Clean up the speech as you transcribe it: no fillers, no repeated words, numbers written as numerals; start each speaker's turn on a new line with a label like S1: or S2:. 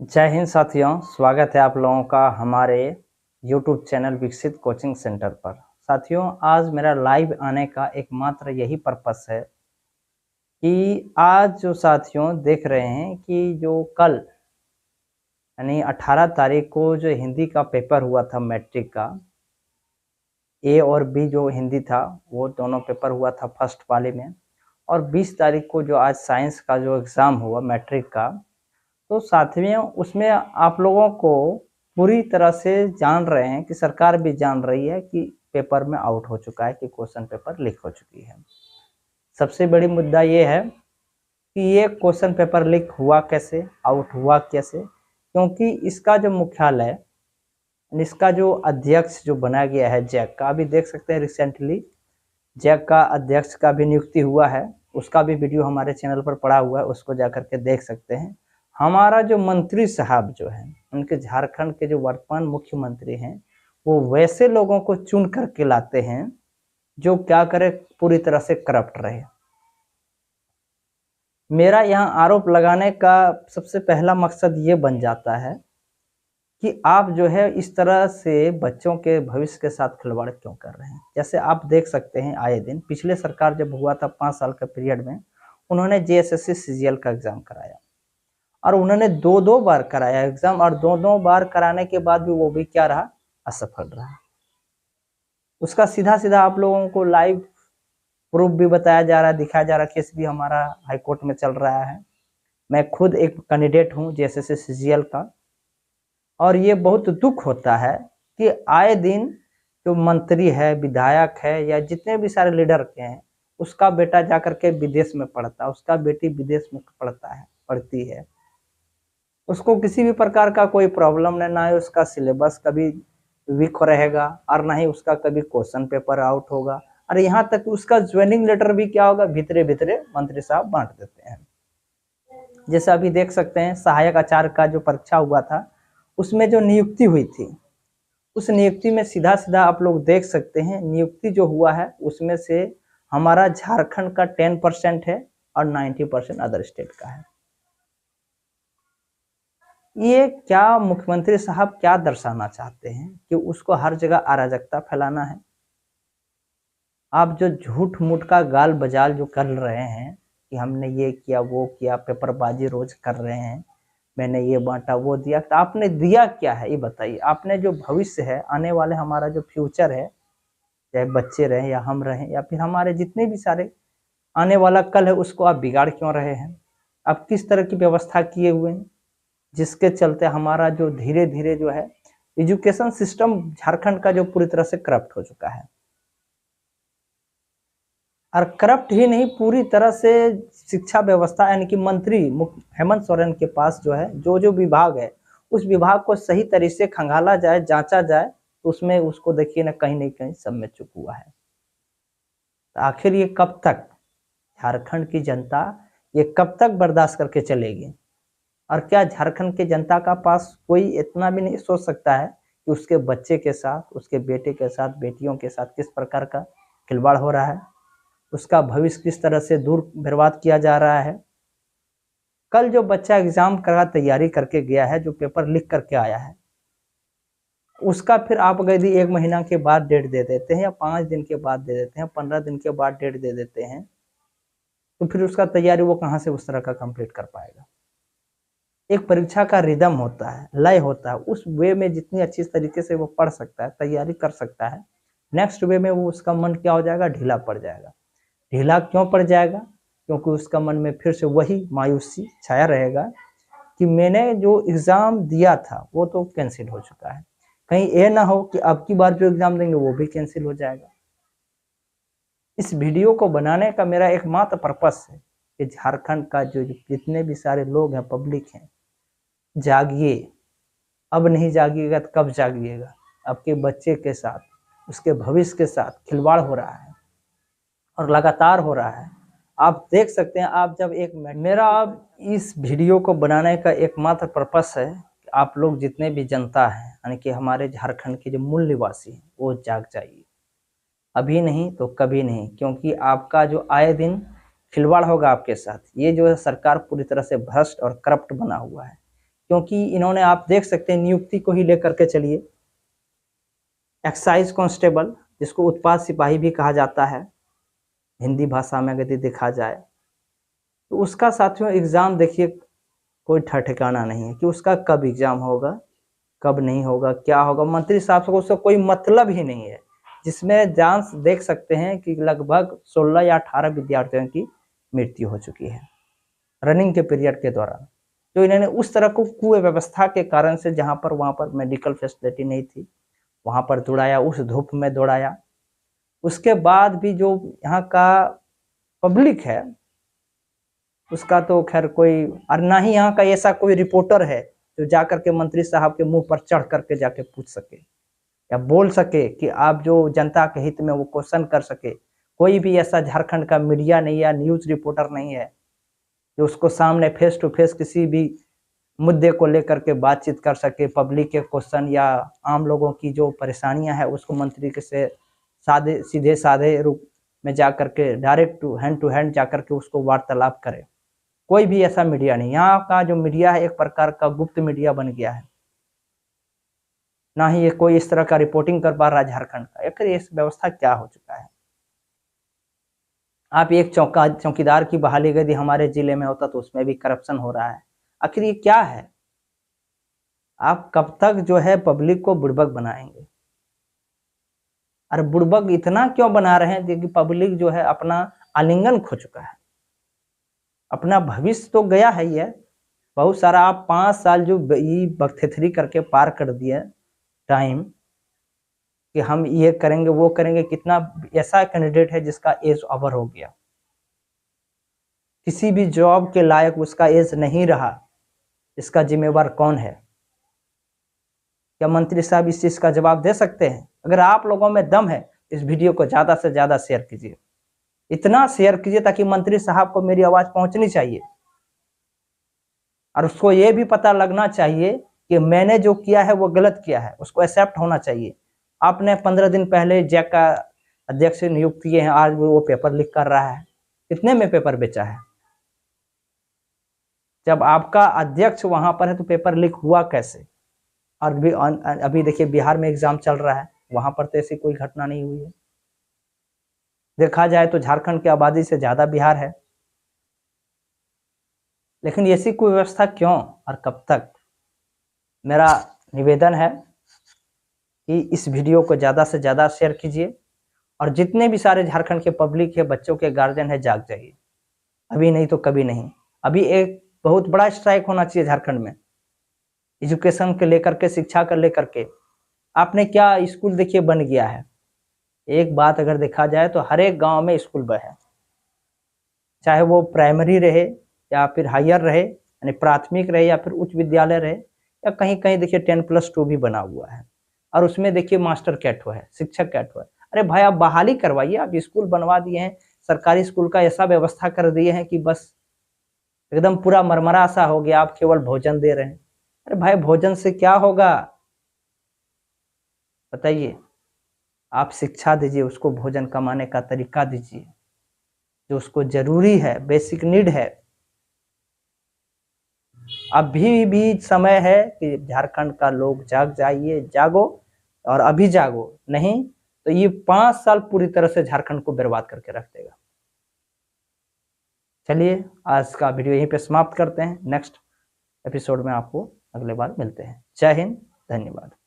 S1: जय हिंद साथियों, स्वागत है आप लोगों का हमारे YouTube चैनल विकसित कोचिंग सेंटर पर। साथियों, आज मेरा लाइव आने का एकमात्र यही पर्पस है कि आज जो साथियों देख रहे हैं कि जो कल यानी 18 तारीख को जो हिंदी का पेपर हुआ था मैट्रिक का, ए और बी जो हिंदी था वो दोनों पेपर हुआ था फर्स्ट वाले में, और 20 तारीख को जो आज साइंस का जो एग्ज़ाम हुआ मैट्रिक का, तो साथियों उसमें आप लोगों को पूरी तरह से जान रहे हैं कि सरकार भी जान रही है कि पेपर में आउट हो चुका है, कि क्वेश्चन पेपर लीक हो चुकी है। सबसे बड़ी मुद्दा ये है कि ये क्वेश्चन पेपर लीक हुआ कैसे, आउट हुआ कैसे, क्योंकि इसका जो मुख्यालय, इसका जो अध्यक्ष जो बना गया है जैक का, अभी देख सकते हैं रिसेंटली जैक का अध्यक्ष का भी नियुक्ति हुआ है। उसका भी वीडियो हमारे चैनल पर पड़ा हुआ है, उसको जा करके देख सकते हैं। हमारा जो मंत्री साहब जो है, उनके झारखंड के जो वर्तमान मुख्यमंत्री हैं, वो वैसे लोगों को चुन करके लाते हैं जो क्या करे, पूरी तरह से करप्ट रहे। मेरा यहाँ आरोप लगाने का सबसे पहला मकसद ये बन जाता है कि आप जो है इस तरह से बच्चों के भविष्य के साथ खिलवाड़ क्यों कर रहे हैं। जैसे आप देख सकते हैं आए दिन, पिछले सरकार जब हुआ था 5 साल का पीरियड में, उन्होंने जेएसएससी सीजीएल का एग्जाम कराया, और उन्होंने दो बार कराया एग्जाम, और दोनों बार कराने के बाद भी वो भी क्या रहा, असफल रहा। उसका सीधा सीधा आप लोगों को लाइव प्रूफ भी बताया जा रहा है, दिखाया जा रहा है। केस भी हमारा हाई कोर्ट में चल रहा है। मैं खुद एक कैंडिडेट हूँ जेएसएससी सीजीएल का, और ये बहुत दुख होता है कि आए दिन जो मंत्री है, विधायक है, या जितने भी सारे लीडर के हैं, उसका बेटा जा करके विदेश में पढ़ता है, उसका बेटी विदेश में पढ़ती है। उसको किसी भी प्रकार का कोई प्रॉब्लम नहीं, ना ही उसका सिलेबस कभी वीक रहेगा, और ना ही उसका कभी क्वेश्चन पेपर आउट होगा। और यहाँ तक उसका ज्वाइनिंग लेटर भी क्या होगा, भीतरे भीतरे मंत्री साहब बांट देते हैं। जैसे अभी देख सकते हैं सहायक आचार्य का जो परीक्षा हुआ था, उसमें जो नियुक्ति हुई थी, उस नियुक्ति में सीधा सीधा आप लोग देख सकते हैं, नियुक्ति जो हुआ है उसमें से हमारा झारखंड का 10% है और 90% अदर स्टेट का है। ये क्या मुख्यमंत्री साहब क्या दर्शाना चाहते हैं कि उसको हर जगह अराजकता फैलाना है। आप जो झूठ मूठ का गाल बजाल जो कर रहे हैं कि हमने ये किया वो किया, पेपरबाजी रोज कर रहे हैं, मैंने ये बांटा वो दिया, तो आपने दिया क्या है ये बताइए। आपने जो भविष्य है, आने वाले हमारा जो फ्यूचर है, चाहे बच्चे रहें या हम रहें या फिर हमारे जितने भी सारे आने वाला कल है, उसको आप बिगाड़ क्यों रहे हैं। आप किस तरह की व्यवस्था किए हुए हैं जिसके चलते हमारा जो धीरे धीरे जो है एजुकेशन सिस्टम झारखंड का जो पूरी तरह से करप्ट हो चुका है। और करप्ट ही नहीं, पूरी तरह से शिक्षा व्यवस्था, यानी कि मंत्री हेमंत सोरेन के पास जो है जो जो विभाग है, उस विभाग को सही तरीके से खंगाला जाए, जांचा जाए, तो उसमें उसको देखिए ना कहीं सब में चूक हुआ है। तो आखिर ये कब तक झारखंड की जनता ये कब तक बर्दाश्त करके चलेगी। और क्या झारखंड की जनता का पास कोई इतना भी नहीं सोच सकता है कि उसके बच्चे के साथ, उसके बेटे के साथ, बेटियों के साथ किस प्रकार का खिलवाड़ हो रहा है, उसका भविष्य किस तरह से दूर बर्बाद किया जा रहा है। कल जो बच्चा एग्जाम का तैयारी करके गया है, जो पेपर लिख करके आया है, उसका फिर आप यदि 1 महीना के बाद डेट दे देते हैं, या 5 दिन के बाद दे देते हैं, 15 दिन के बाद डेट दे देते हैं, तो फिर उसका तैयारी वो कहाँ से उस तरह का कंप्लीट कर पाएगा। एक परीक्षा का रिदम होता है, लय होता है, उस वे में जितनी अच्छी तरीके से वो पढ़ सकता है, तैयारी कर सकता है, नेक्स्ट वे में वो उसका मन क्या हो जाएगा, ढीला पड़ जाएगा। ढीला क्यों पड़ जाएगा, क्योंकि उसका मन में फिर से वही मायूसी छाया रहेगा कि मैंने जो एग्ज़ाम दिया था वो तो कैंसिल हो चुका है, कहीं ये ना हो कि अब की बार जो एग्ज़ाम देंगे वो भी कैंसिल हो जाएगा। इस वीडियो को बनाने का मेरा एकमात्र पर्पस है कि झारखंड का जो जितने भी सारे लोग हैं, पब्लिक हैं, जागिए। अब नहीं जागिएगा तो कब जागिएगा। आपके बच्चे के साथ, उसके भविष्य के साथ खिलवाड़ हो रहा है, और लगातार हो रहा है। आप देख सकते हैं, आप जब एक मेरा अब इस वीडियो को बनाने का एकमात्र पर्पस है कि आप लोग जितने भी जनता हैं, यानी कि हमारे झारखंड के जो मूल निवासी हैं, वो जाग जाइए। अभी नहीं तो कभी नहीं, क्योंकि आपका जो आए दिन खिलवाड़ होगा आपके साथ। ये जो है सरकार पूरी तरह से भ्रष्ट और करप्ट बना हुआ है, क्योंकि इन्होंने, आप देख सकते हैं, नियुक्ति को ही लेकर के चलिए, एक्साइज कांस्टेबल जिसको उत्पाद सिपाही भी कहा जाता है हिंदी भाषा में अगर देखा जाए, तो उसका साथियों एग्ज़ाम देखिए कोई ठिकाना नहीं है कि उसका कब एग्ज़ाम होगा, कब नहीं होगा, क्या होगा। मंत्री साहब को उसका कोई मतलब ही नहीं है, जिसमें जांच देख सकते हैं कि लगभग 16 या 18 विद्यार्थियों की मृत्यु हो चुकी है रनिंग के पीरियड के दौरान। तो इन्होंने उस तरह को कुव्यवस्था के कारण से, जहाँ पर वहाँ पर मेडिकल फैसिलिटी नहीं थी, वहाँ पर दौड़ाया, उस धूप में दौड़ाया। उसके बाद भी जो यहाँ का पब्लिक है उसका तो खैर कोई, और ना ही यहाँ का ऐसा कोई रिपोर्टर है जो जाकर के मंत्री साहब के मुंह पर चढ़ करके जाके पूछ सके या बोल सके कि आप जो जनता के हित में वो क्वेश्चन कर सके। कोई भी ऐसा झारखंड का मीडिया नहीं या न्यूज रिपोर्टर नहीं है जो उसको सामने फेस टू फेस किसी भी मुद्दे को लेकर के बातचीत कर सके, पब्लिक के क्वेश्चन या आम लोगों की जो परेशानियां हैं उसको मंत्री के से सीधे साधे रूप में जाकर के डायरेक्ट टू हैंड जाकर के उसको वार्तालाप करे। कोई भी ऐसा मीडिया नहीं। यहाँ का जो मीडिया है एक प्रकार का गुप्त मीडिया बन गया है, ना ही ये कोई इस तरह का रिपोर्टिंग कर पा रहा है झारखंड का। आखिर इस व्यवस्था क्या हो चुका है। आप एक चौकीदार की बहाली यदि हमारे जिले में होता तो उसमें भी करप्शन हो रहा है। आखिर ये क्या है? आप कब तक जो है पब्लिक को बुड़बक बनाएंगे? और बुड़बक इतना क्यों बना रहे हैं कि पब्लिक जो है अपना आलिंगन खो चुका है, अपना भविष्य तो गया है। ये बहुत सारा, आप 5 साल जो बख्तरी करके पार कर दिया टाइम कि हम ये करेंगे वो करेंगे। कितना ऐसा कैंडिडेट है जिसका एज ओवर हो गया, किसी भी जॉब के लायक उसका एज नहीं रहा, इसका जिम्मेवार कौन है? क्या मंत्री साहब इस चीज का जवाब दे सकते हैं? अगर आप लोगों में दम है इस वीडियो को ज्यादा से ज्यादा शेयर कीजिए, इतना शेयर कीजिए ताकि मंत्री साहब को मेरी आवाज पहुंचनी चाहिए और उसको ये भी पता लगना चाहिए कि मैंने जो किया है वो गलत किया है, उसको एक्सेप्ट होना चाहिए। आपने 15 दिन पहले जैक का अध्यक्ष नियुक्त किए हैं, आज वो पेपर लीक कर रहा है। कितने में पेपर बेचा है? जब आपका अध्यक्ष वहां पर है तो पेपर लीक हुआ कैसे? और अभी देखिए बिहार में एग्जाम चल रहा है, वहां पर तो ऐसी कोई घटना नहीं हुई है। देखा जाए तो झारखंड की आबादी से ज्यादा बिहार है, लेकिन ऐसी कोई व्यवस्था क्यों और कब तक? मेरा निवेदन है कि इस वीडियो को ज़्यादा से ज़्यादा शेयर कीजिए और जितने भी सारे झारखंड के पब्लिक है, बच्चों के गार्जियन है, जाग जाइए। अभी नहीं तो कभी नहीं। अभी एक बहुत बड़ा स्ट्राइक होना चाहिए झारखंड में, एजुकेशन के लेकर के, शिक्षा को लेकर के। आपने क्या स्कूल देखिए बन गया है। एक बात अगर देखा जाए तो हर एक गाँव में स्कूल है, चाहे वो प्राइमरी रहे या फिर हायर रहे, यानी प्राथमिक रहे या फिर उच्च विद्यालय रहे, या कहीं कहीं देखिए 10+2 भी बना हुआ है और उसमें देखिए मास्टर कैट है, शिक्षक कैट है। अरे भाई आप बहाली करवाइए, आप स्कूल बनवा दिए हैं, सरकारी स्कूल का ऐसा व्यवस्था कर दिए हैं कि बस एकदम पूरा मरमरा सा हो गया, आप केवल भोजन दे रहे हैं। अरे भाई भोजन से क्या होगा बताइए? आप शिक्षा दीजिए, उसको भोजन कमाने का तरीका दीजिए जो उसको जरूरी है, बेसिक नीड है। अभी भी समय है कि झारखंड का लोग जाग जाइए, जागो और अभी जागो, नहीं तो ये 5 साल पूरी तरह से झारखंड को बर्बाद करके रख देगा। चलिए आज का वीडियो यहीं पे समाप्त करते हैं। नेक्स्ट एपिसोड में आपको अगले बार मिलते हैं। जय हिंद, धन्यवाद।